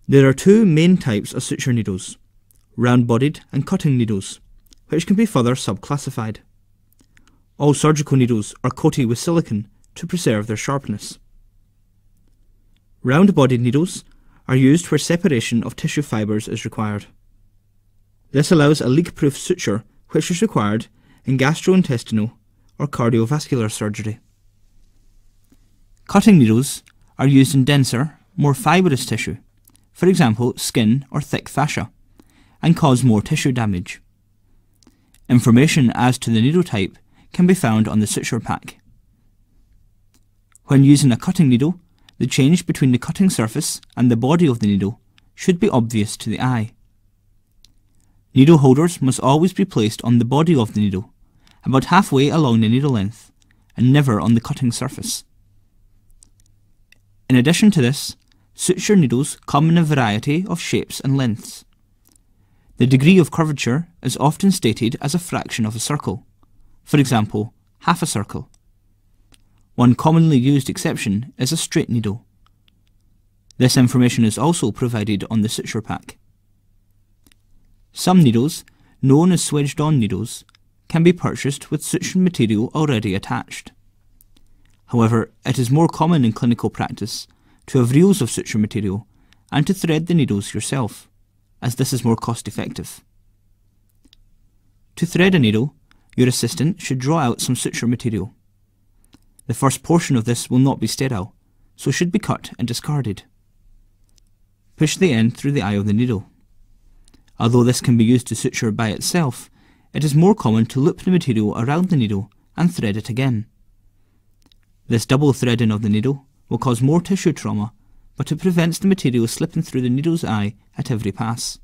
There are two main types of suture needles, round-bodied and cutting needles, which can be further subclassified. All surgical needles are coated with silicone to preserve their sharpness. Round-bodied needles are used where separation of tissue fibres is required. This allows a leak-proof suture which is required in gastrointestinal or cardiovascular surgery. Cutting needles are used in denser, more fibrous tissue, for example skin or thick fascia, and cause more tissue damage. Information as to the needle type can be found on the suture pack. When using a cutting needle, the change between the cutting surface and the body of the needle should be obvious to the eye. Needle holders must always be placed on the body of the needle, about halfway along the needle length, and never on the cutting surface. In addition to this, suture needles come in a variety of shapes and lengths. The degree of curvature is often stated as a fraction of a circle, for example, half a circle. One commonly used exception is a straight needle. This information is also provided on the suture pack. Some needles, known as swedged-on needles, can be purchased with suture material already attached. However, it is more common in clinical practice to have reels of suture material and to thread the needles yourself, as this is more cost-effective. To thread a needle, your assistant should draw out some suture material. The first portion of this will not be sterile, so should be cut and discarded. Push the end through the eye of the needle. Although this can be used to suture by itself, it is more common to loop the material around the needle and thread it again. This double threading of the needle will cause more tissue trauma, but it prevents the material slipping through the needle's eye at every pass.